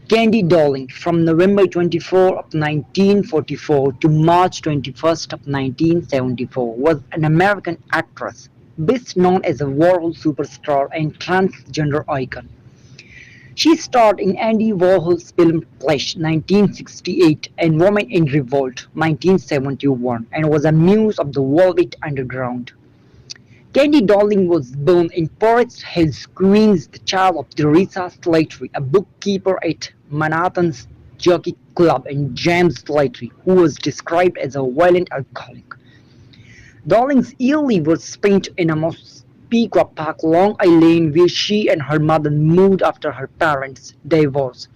Candy Darling, from November 24 of 1944 to March 21st of 1974, was an American actress, best known as a Warhol superstar and transgender icon. She starred in Andy Warhol's film Flesh (1968) and Woman in Revolt (1971) and was a muse of the Velvet Underground. Candy Darling was born in Forest Hills, Queens, the child of Teresa Slattery, a bookkeeper at Manhattan's Jockey Club, and James Slattery, who was described as a violent alcoholic. Darling's early was spent in a Massapequa Park, Long Island, where she and her mother moved after her parents' divorce.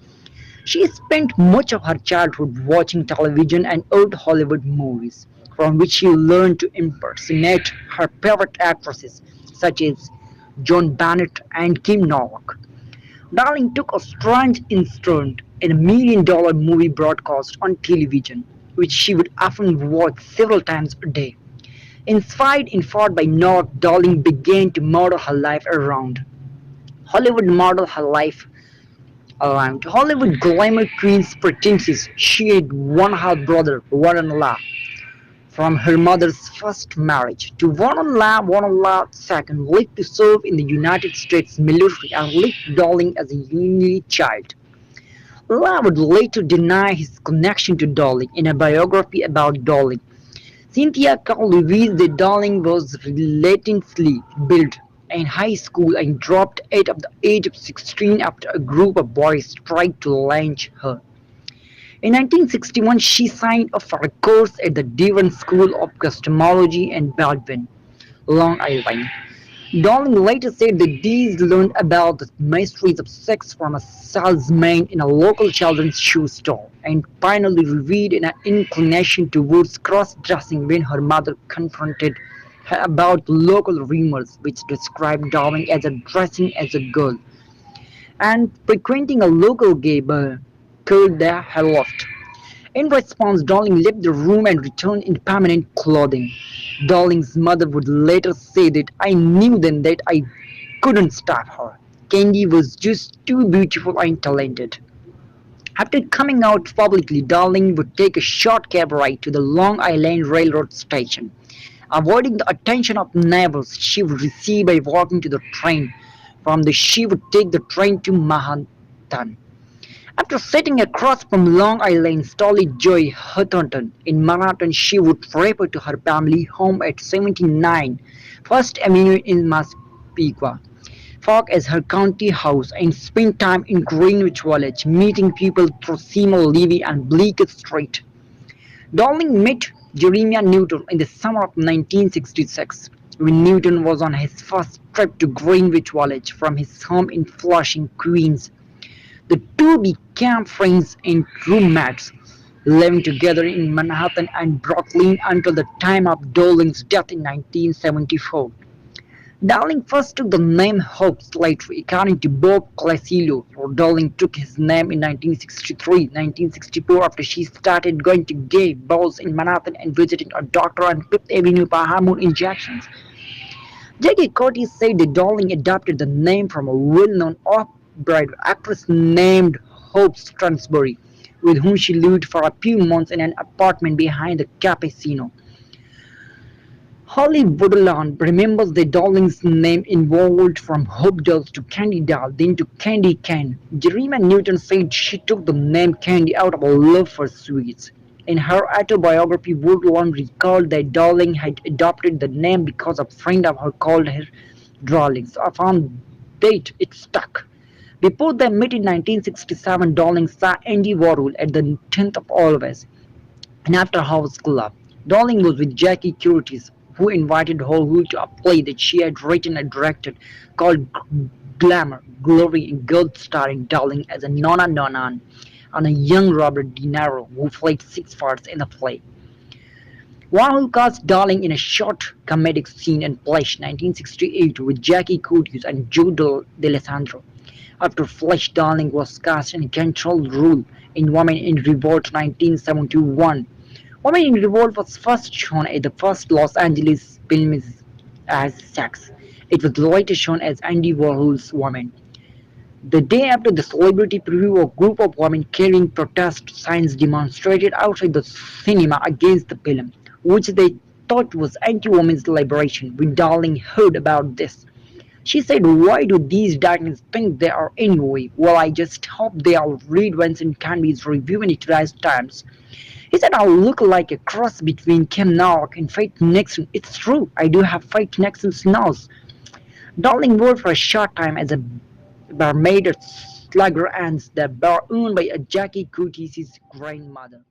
She spent much of her childhood watching television and old Hollywood movies, from which she learned to impersonate her favorite actresses such as Joan Bennett and Kim Novak. Darling took a strange interest in a million-dollar movie broadcast on television, which she would often watch several times a day. Inspired in part by Novak, Darling began to model her life around Hollywood model her life around Hollywood glamour queen's pretenses. She had one half-brother, Warren from her mother's first marriage. To Warren second lived to serve in the United States military and left Darling as a only child. La would later deny his connection to Darling in a biography about Darling. Cynthia Cole reveals that Darling was relentlessly built in high school and dropped out at the age of 16 after a group of boys tried to lynch her. In 1961, she signed up for a course at the Devon School of Cosmetology in Baldwin, Long Island. Darling later said that these learned about the mysteries of sex from a salesman in a local children's shoe store, and finally revealed an inclination towards cross-dressing when her mother confronted her about local rumors which described Darling as dressing as a girl and frequenting a local gay bar called the Haloft. In response, Darling left the room and returned in permanent clothing. Darling's mother would later say that I knew then that I couldn't stop her. Candy was just too beautiful and talented. After coming out publicly, Darling would take a short cab ride to the Long Island Railroad station. Avoiding the attention of neighbors she would receive by walking to the train. From there, she would take the train to Manhattan. After sitting across from Long Island Stolly Joy Hutton in Manhattan, she would repair to her family home at 79 First Avenue in Massapequa Park as her county house and spend time in Greenwich Village, meeting people through Shemale Levy and Bleecker Street. Darling met Jeremiah Newton in the summer of 1966, when Newton was on his first trip to Greenwich Village from his home in Flushing, Queens. The two became friends and roommates, living together in Manhattan and Brooklyn until the time of Darling's death in 1974. Darling first took the name Hope Slattery, according to Bob Clasillo. Darling took his name in 1963-1964 after she started going to gay balls in Manhattan and visiting a doctor on Fifth Avenue for hormone injections. Jackie Curtis said that Darling adopted the name from a well-known off-Broadway actress named Hope Stansbury, with whom she lived for a few months in an apartment behind the Cappuccino. Holly Woodlawn remembers that Darling's name evolved from Hope Dolls to Candy Doll, then to Candy Cane. Jeremiah Newton said she took the name Candy out of a love for sweets. In her autobiography, Woodlawn recalled that Darling had adopted the name because a friend of her called her Darling, so I found that it stuck. Before they met in 1967, Darling saw Andy Warhol at the 10th of August, an after-hours club. Darling was with Jackie Curtis, who invited her to a play that she had written and directed called Glamour, Glory and Gold, starring Darling as a Nonna Nonan and a young Robert De Niro, who played 6 parts in the play. Warhol cast Darling in a short comedic scene in Flesh 1968 with Jackie Curtis and Joe D'Alessandro. After Flesh, Darling was cast in a control role in Woman in Revolt 1971. Woman in Revolt was first shown at the first Los Angeles Films as Sex. It was later shown as Andy Warhol's Woman. The day after the celebrity preview, a group of women carrying protest signs demonstrated outside the cinema against the film, which they thought was anti-women's liberation. When Darling heard about this, she said, "Why do these darlings think they are anyway? Well, I just hope they all read Vincent Canby's review in today's Times. He said I look like a cross between Kim Novak and Faith Nixon. It's true, I do have Faith Nixon's nose." Darling worked for a short time as a barmaid at Slugger Ann's, the bar owned by Jackie Curtis's grandmother.